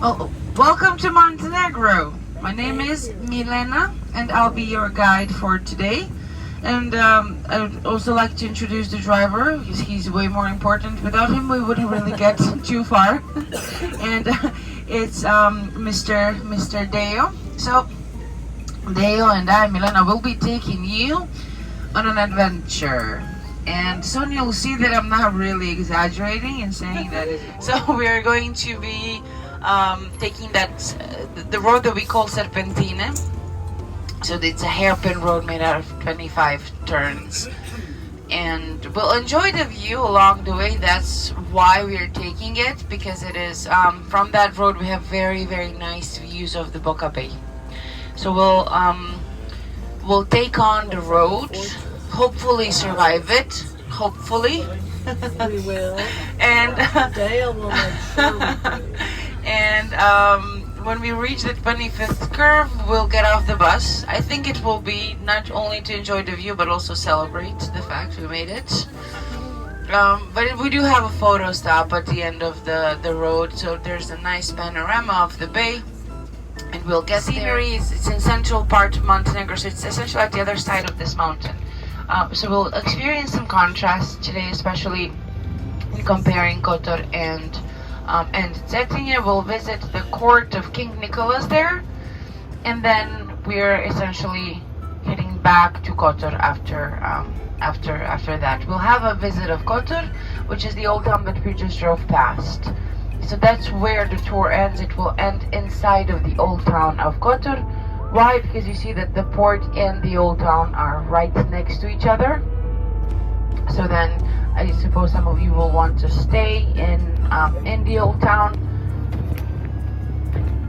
Well, welcome to Montenegro. My name is Milena, and I'll be your guide for today. And I'd also like to introduce the driver. He's way more important. Without him, we wouldn't really get too far. And it's Mr. Deo. So Deo and I, Milena, will be taking you on an adventure. And soon you'll see that I'm not really exaggerating in saying that. So we're going to be taking the road that we call Serpentine. So it's a hairpin road made out of 25 turns. And we'll enjoy the view along the way. That's why we're taking it, because it is from that road we have very, very nice views of the Boca Bay. So we'll take on the road, hopefully survive it, hopefully. We will. And Dale will make sure we do. And when we reach the 25th curve, we'll get off the bus. I think it will be not only to enjoy the view, but also celebrate the fact we made it. But we do have a photo stop at the end of the road, so there's a nice panorama of the bay. And we'll get scenery. It's in central part of Montenegro, so it's essentially at the other side of this mountain. So we'll experience some contrast today, especially in comparing Kotor and Herceg. We'll visit the court of King Nicholas there, and then we're essentially heading back to Kotor after that. We'll have a visit of Kotor, which is the old town that we just drove past. So that's where the tour ends. It will end inside of the old town of Kotor. Why? Because you see that the port and the old town are right next to each other. So then I suppose some of you will want to stay in the old town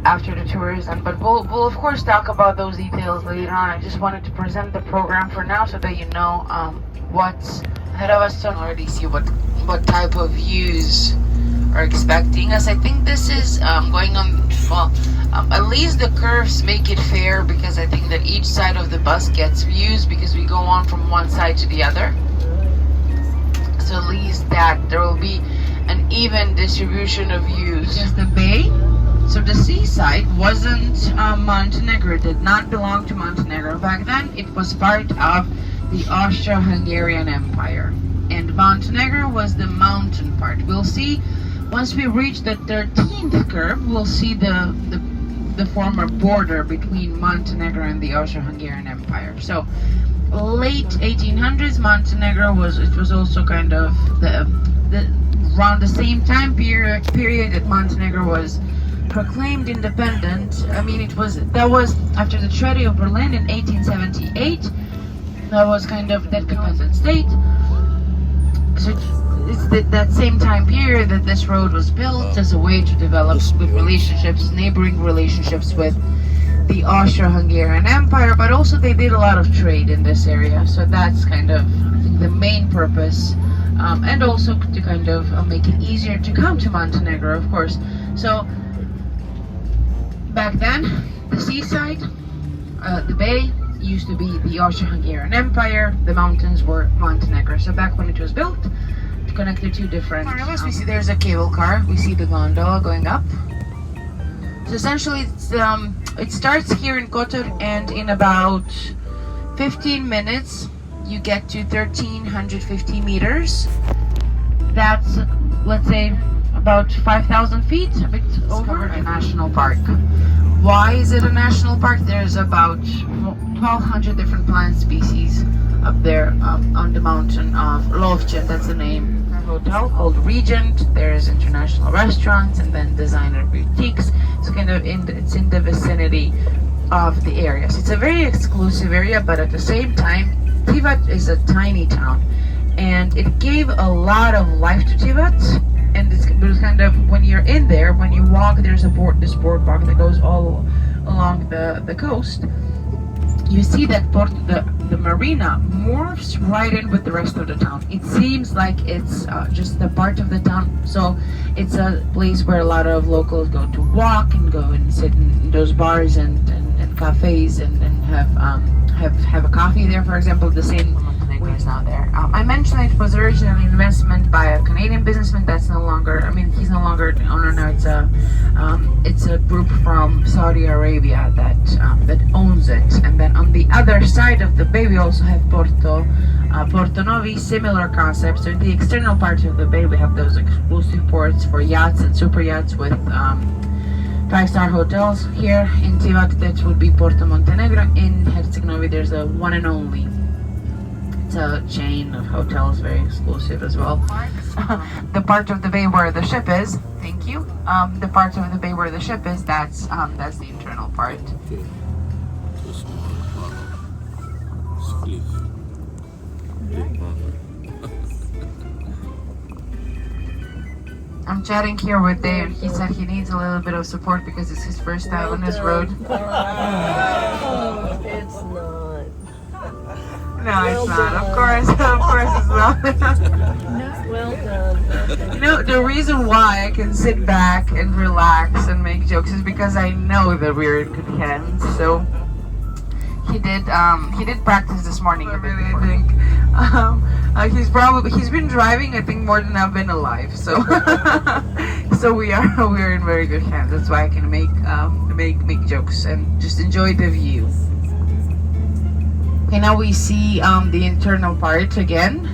after the tour is done. But we'll of course talk about those details later on. I just wanted to present the program for now so that you know what's ahead of us. So already see what type of views are expecting us. I think this is going on, well, at least the curves make it fair, because I think that each side of the bus gets views because we go on from one side to the other. So at least that there will be an even distribution of views. Just the bay. So the seaside wasn't Montenegro. It did not belong to Montenegro back then. It was part of the Austro-Hungarian Empire, and Montenegro was the mountain part. We'll see once we reach the 13th curve. We'll see the former border between Montenegro and the Austro-Hungarian Empire. So late 1800s, Montenegro was also kind of around the same time period that Montenegro was proclaimed independent. I mean, that was after the Treaty of Berlin in 1878. That was kind of that independent state. So it's that same time period that this road was built as a way to develop good relationships, neighboring relationships with the Austro-Hungarian Empire, but also they did a lot of trade in this area. So that's kind of, I think, the main purpose, and also to kind of make it easier to come to Montenegro, of course. So back then, the seaside, the bay, used to be the Austro-Hungarian Empire. The mountains were Montenegro. So back when it was built, to connect the two different we see there's a cable car. We see the gondola going up. So essentially it starts here in Kotor, and in about 15 minutes you get to 1350 meters. That's, let's say, about 5,000 feet, a bit over. A national park. Why is it a national park? There's about 1,200 different plant species up there on the mountain of Lovchen. That's the name. A hotel called Regent. There's international restaurants and then designer boutiques. It's kind of it's in the vicinity of the area. So it's a very exclusive area, but at the same time, Tivat is a tiny town, and it gave a lot of life to Tivat. And it's kind of, when you're in there, when you walk, there's this boardwalk that goes all along the coast. You see that the marina morphs right in with the rest of the town. It seems like it's just a part of the town. So it's a place where a lot of locals go to walk and go and sit in those bars and cafes and have a coffee there, for example. The same Montenegro is now there. I mentioned it was originally an investment by a Canadian businessman. That's no longer, I mean, he's no longer the owner now. It's it's a group from Saudi Arabia that owns it. And then on the other side of the bay, we also have Porto Novi, similar concept. So in the external part of the bay, we have those exclusive ports for yachts and super yachts with 5-star hotels. Here in Tivat, that would be Porto Montenegro. In Herceg Novi, there's a one and only. It's a chain of hotels, very exclusive as well. The part of the bay where the ship is, thank you. The part of the bay where the ship is, that's the internal part. I'm chatting here with Dave, and he said he needs a little bit of support because it's his first time on this road. It's not. No, it's not. Of course it's not. Well done. You know, the reason why I can sit back and relax and make jokes is because I know that we're in good hands. So he did practice this morning a bit, I think. He's been driving, I think, more than I've been alive. So so we're in very good hands. That's why I can make jokes and just enjoy the view. Okay, now we see the internal part again.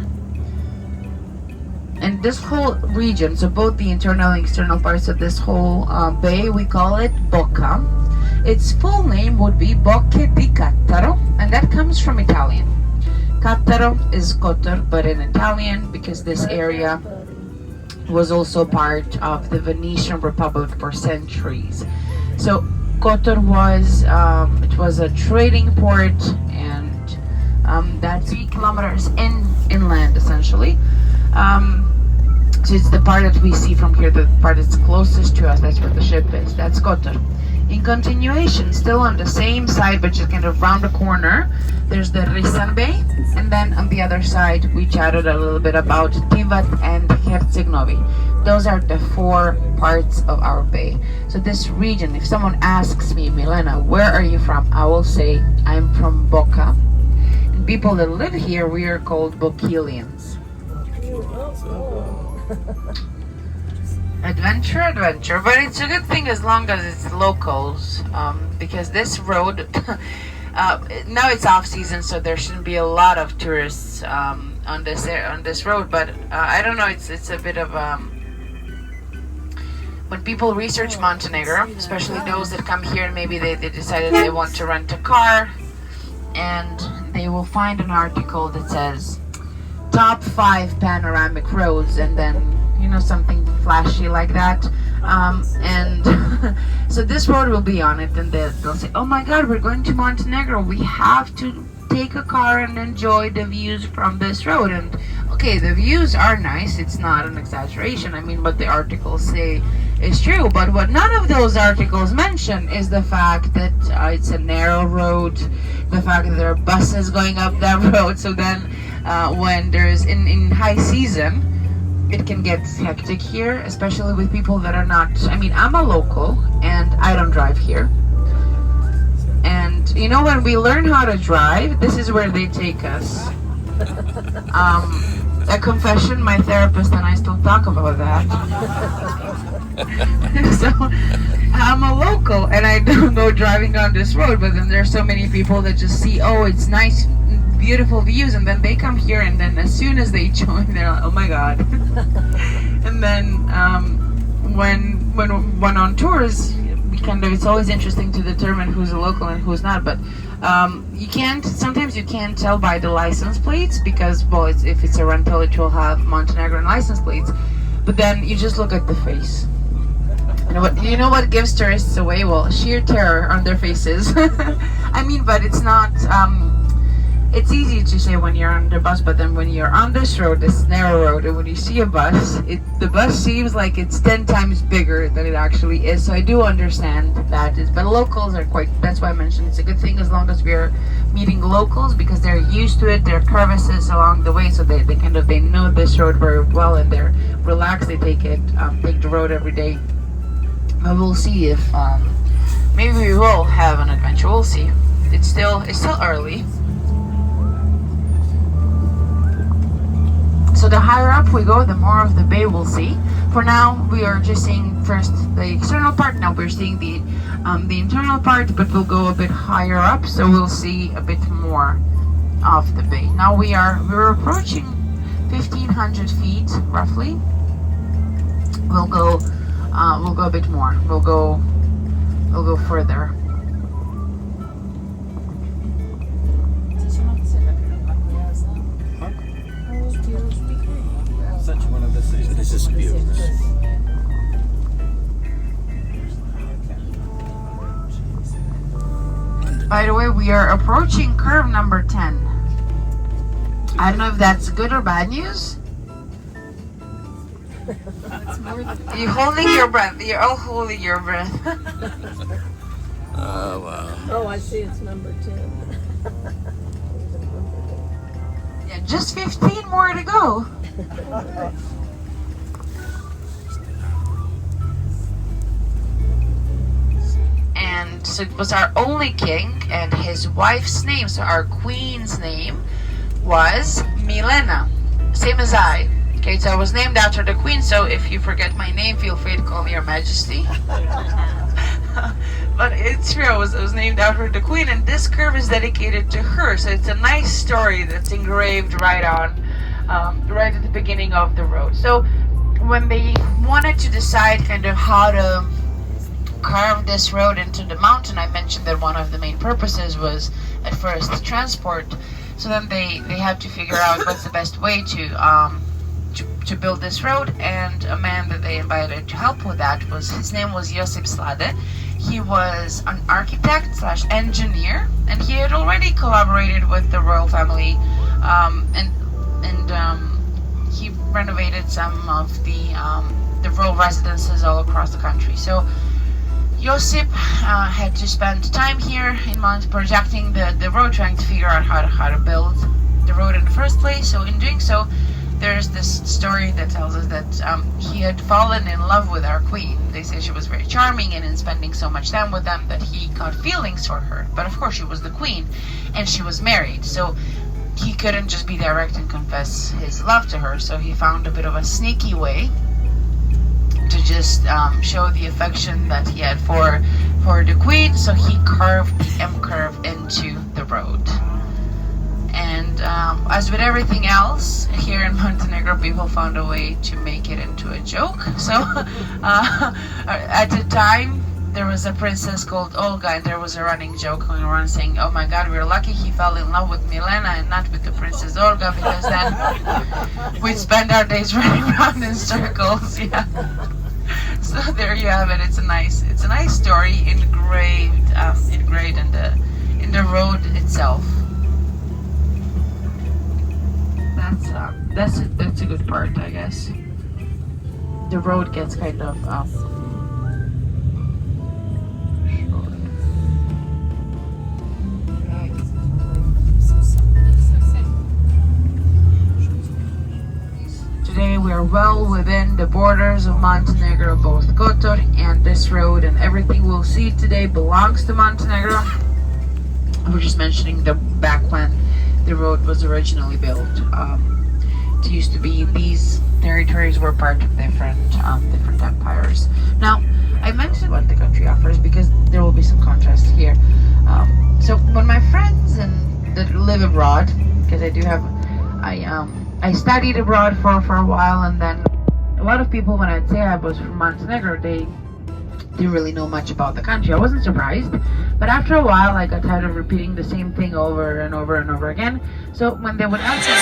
And this whole region, so both the internal and external parts of this whole bay, we call it Bocca. Its full name would be Bocche di Cattaro, and that comes from Italian. Cattaro is Kotor, but in Italian, because this area was also part of the Venetian Republic for centuries. So Kotor was a trading port, and that's 3 kilometers inland essentially. So it's the part that we see from here, the part that's closest to us. That's where the ship is. That's Kotor. In continuation, still on the same side, but just kind of round the corner, there's the resembling, and then on the other side, we chatted a little bit about Tivat and Herceg Novi. Those are the 4 parts of our bay. So this region, if someone asks me, Milena, where are you from? I will say, I'm from Bocca. And people that live here, we are called Bocchilians. Adventure, but it's a good thing as long as it's locals, because this road, now it's off season, so there shouldn't be a lot of tourists on this road. But I don't know, it's a bit of when people research Montenegro, especially those that come here and maybe they decided they want to rent a car, and they will find an article that says top 5 panoramic roads, and then something flashy like that, and so this road will be on it, and they'll say, oh my god, we're going to Montenegro, we have to take a car and enjoy the views from this road. And okay, the views are nice, it's not an exaggeration. I mean, what the articles say is true, but what none of those articles mention is the fact that it's a narrow road, the fact that there are buses going up that road. So then when there's in high season, it can get hectic here, especially with people that are not, I mean, I'm a local and I don't drive here. And when we learn how to drive, this is where they take us. A confession, my therapist and I still talk about that. So I'm a local and I don't go driving on this road, but then there's so many people that just see, oh, it's nice, beautiful views, and then they come here, and then as soon as they join, they're like, oh my god. And then when on tours, it's always interesting to determine who's a local and who's not, but sometimes you can't tell by the license plates, because, well, if it's a rental, it will have Montenegrin license plates, but then you just look at the face. You know what gives tourists away? Well, sheer terror on their faces. I mean, but it's not, it's easy to say when you're on the bus, but then when you're on this road, this narrow road, and when you see a bus, the bus seems like it's 10 times bigger than it actually is. So I do understand that. But locals are that's why I mentioned it's a good thing as long as we're meeting locals, because they're used to it. There are crevices along the way, so they know this road very well, and they're relaxed. They take the road every day. But we'll see if maybe we will have an adventure. We'll see. It's still early. So the higher up we go, the more of the bay we'll see. For now, we are just seeing first the external part. Now we're seeing the internal part, but we'll go a bit higher up, so we'll see a bit more of the bay. Now we're approaching 1,500 feet roughly. We'll go a bit more. We'll go further. Such one of the cities. So this is spewed. By the way, we are approaching curve number 10. I don't know if that's good or bad news. You're holding your breath. You're all holding your breath. Oh, wow. Oh, I see. It's number 10. Yeah, just 15 more to go. And so it was our only king, and his wife's name, so our queen's name, was Milena, same as I. Okay, so I was named after the queen, so if you forget my name, feel free to call me Your Majesty. But it's true, I was named after the queen, and this curve is dedicated to her, so it's a nice story that's engraved right at the beginning of the road. So when they wanted to decide kind of how to carve this road into the mountain, I mentioned that one of the main purposes was at first transport. So then they had to figure out what's the best way to build this road, and a man that they invited to help with that his name was Josip Slade. He was an architect / engineer, and he had already collaborated with the royal family, and he renovated some of the royal residences all across the country. So Josip had to spend time here in projecting the road, trying to figure out how to build the road in the first place. So in doing so, there's this story that tells us that he had fallen in love with our queen. They say she was very charming, and in spending so much time with them that he got feelings for her. But of course she was the queen, and she was married, so he couldn't just be direct and confess his love to her. So he found a bit of a sneaky way to just show the affection that he had for the queen. So he carved the M curve into the road. And as with everything else here in Montenegro, people found a way to make it into a joke. So at the time, there was a princess called Olga, and there was a running joke going around saying, "Oh my God, we're lucky he fell in love with Milena and not with the Princess Olga, because then we'd spend our days running around in circles." Yeah. So there you have it. It's a nice story engraved in the road itself. That's a good part, I guess. The road gets kind of Today we are well within the borders of Montenegro, both Kotor and this road, and everything we'll see today belongs to Montenegro. We're just mentioning the back when the road was originally built. It used to be these territories were part of different empires. Now, I mentioned what the country offers because there will be some contrast here. So when my friends that live abroad, because I studied abroad for a while, and then a lot of people, when I'd say I was from Montenegro, they didn't really know much about the country. I wasn't surprised, but after a while I got tired of repeating the same thing over and over and over again. So when they would ask me